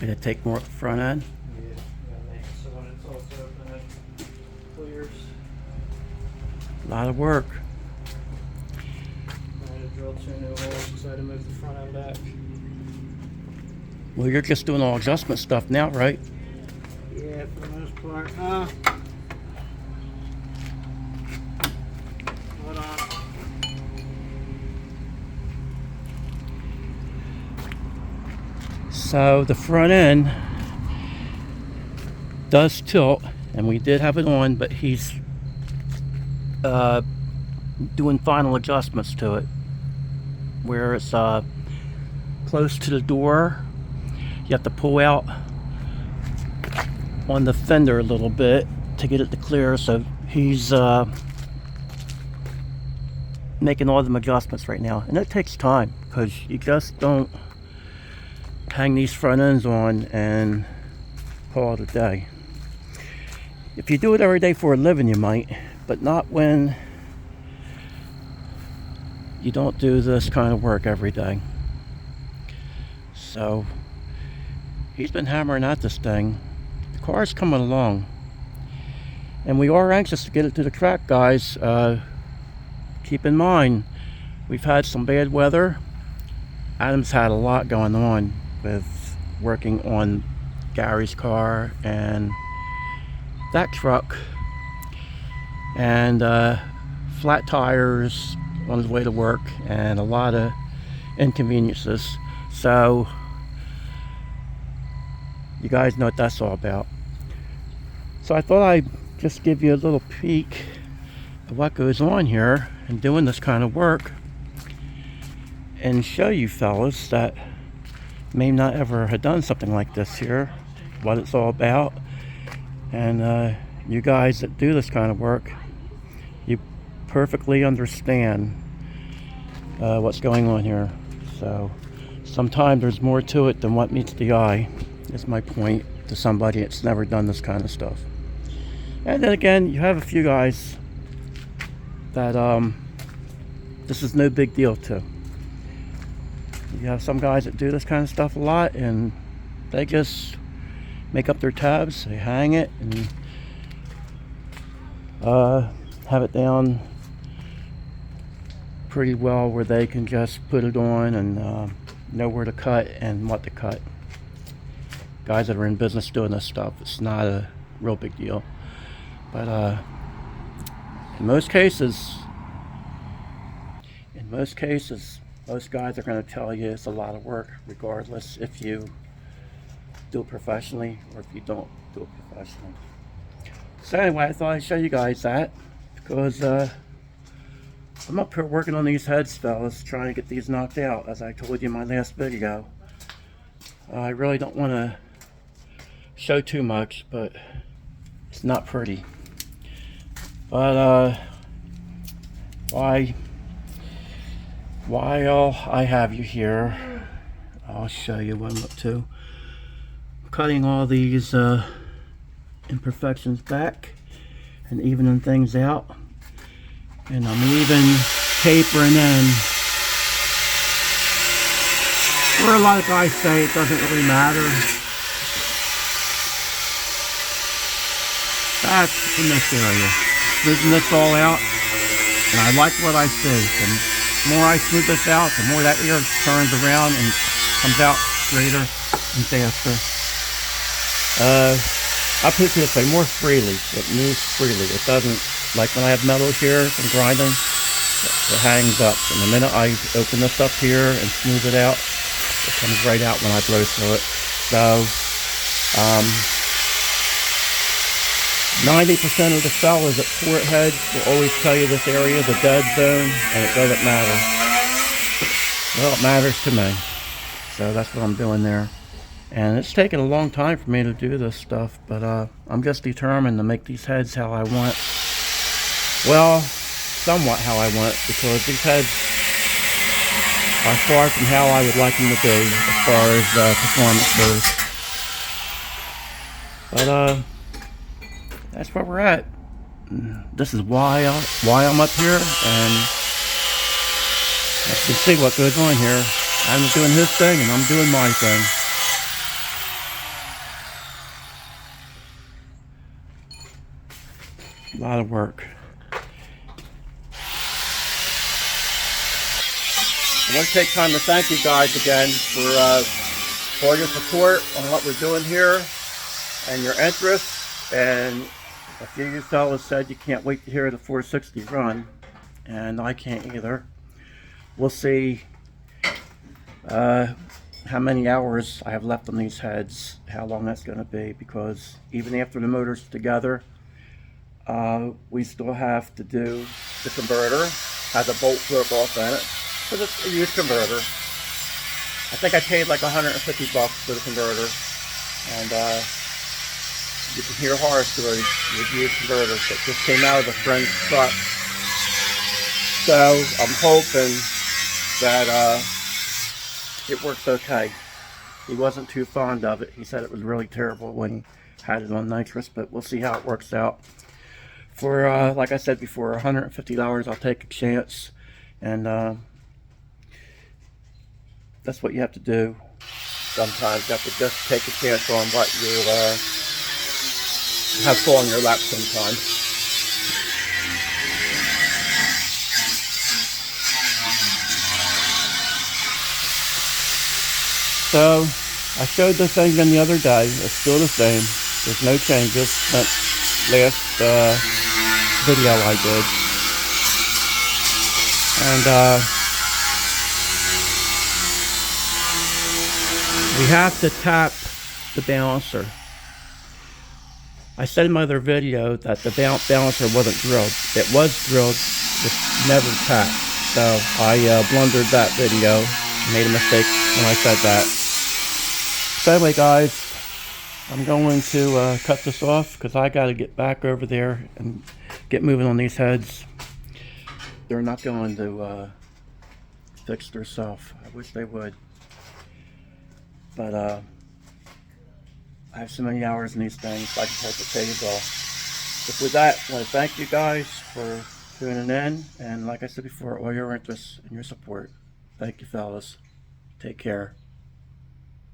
Did it take more at the front end? Yeah, gotta make it so when it's also open, it clears. A lot of work. I had to drill 2 new holes because I had to move the front end back. Well, you're just doing all adjustment stuff now, right? Yeah, for the most part. Hold on. So the front end does tilt, and we did have it on, but he's doing final adjustments to it where it's close to the door. You have to pull out on the fender a little bit to get it to clear, so he's making all them adjustments right now, and it takes time because you just don't hang these front ends on and call it a day. If you do it every day for a living, you might, but not when you don't do this kind of work every day. So he's been hammering at this thing. The car's coming along, and we are anxious to get it to the track, guys. Keep in mind, we've had some bad weather. Adam's had a lot going on with working on Gary's car and that truck, and flat tires on his way to work, and a lot of inconveniences. So you guys know what that's all about. So I thought I'd just give you a little peek of what goes on here and doing this kind of work, and show you fellas that may not ever have done something like this here, what it's all about. And you guys that do this kind of work, you perfectly understand what's going on here. So sometimes there's more to it than what meets the eye, is my point to somebody that's never done this kind of stuff. And then again, you have a few guys that this is no big deal to. You have some guys that do this kind of stuff a lot, and they just make up their tabs, they hang it, and have it down pretty well where they can just put it on and know where to cut and what to cut. Guys that are in business doing this stuff, it's not a real big deal. But in most cases, most guys are going to tell you it's a lot of work, regardless if you do it professionally or if you don't do it professionally. So anyway, I thought I'd show you guys that, because I'm up here working on these heads, fellas, trying to get these knocked out, as I told you in my last video. I really don't want to show too much, but it's not pretty. But while I have you here, I'll show you what I'm up to. I'm cutting all these imperfections back and evening things out, and I'm even tapering in. Where a lot of guys say it doesn't really matter, that's in this area. Smoothing this all out, and I like what I see. The more I smooth this out, the more that ear turns around and comes out straighter and faster. I'll put it this way, more freely. It moves freely. It doesn't, like when I have metal here from grinding, it hangs up. And the minute I open this up here and smooth it out, it comes right out when I blow through it. So 90% of the fellas at Fort Heads will always tell you this area is a dead zone, and it doesn't matter. Well, it matters to me. So that's what I'm doing there. And it's taken a long time for me to do this stuff, but I'm just determined to make these heads how I want. Well, somewhat how I want, because these heads are far from how I would like them to be as far as performance goes. But that's where we're at. This is why I'm up here, and let's just see what goes on here. I'm doing his thing, and I'm doing my thing. A lot of work. I want to take time to thank you guys again for all your support on what we're doing here and your interest. And a few of you fellas said you can't wait to hear the 460 run, and I can't either. We'll see how many hours I have left on these heads, how long that's going to be, because even after the motor's together, we still have to do the converter. Has a bolt broke off in it, because it's a used converter. I think I paid like $150 for the converter, and you can hear horror stories with used converters that just came out of a friend's truck. So I'm hoping that it works okay. He wasn't too fond of it. He said it was really terrible when he had it on nitrous, but we'll see how it works out. For, like I said before, $150, I'll take a chance. And that's what you have to do. Sometimes you have to just take a chance on what you have fall in your lap sometimes. So, I showed this engine the other day. It's still the same. There's no changes since last video I did. And we have to tap the balancer. I said in my other video that the balancer wasn't drilled. It was drilled, it's never tapped. So I blundered that video, made a mistake when I said that. So anyway guys, I'm going to cut this off because I got to get back over there and get moving on these heads. They're not going to fix themselves. I wish they would. But I have so many hours in these things, I can take the pays off. But with that, I want to thank you guys for tuning in. And like I said before, all your interest and your support. Thank you fellas. Take care.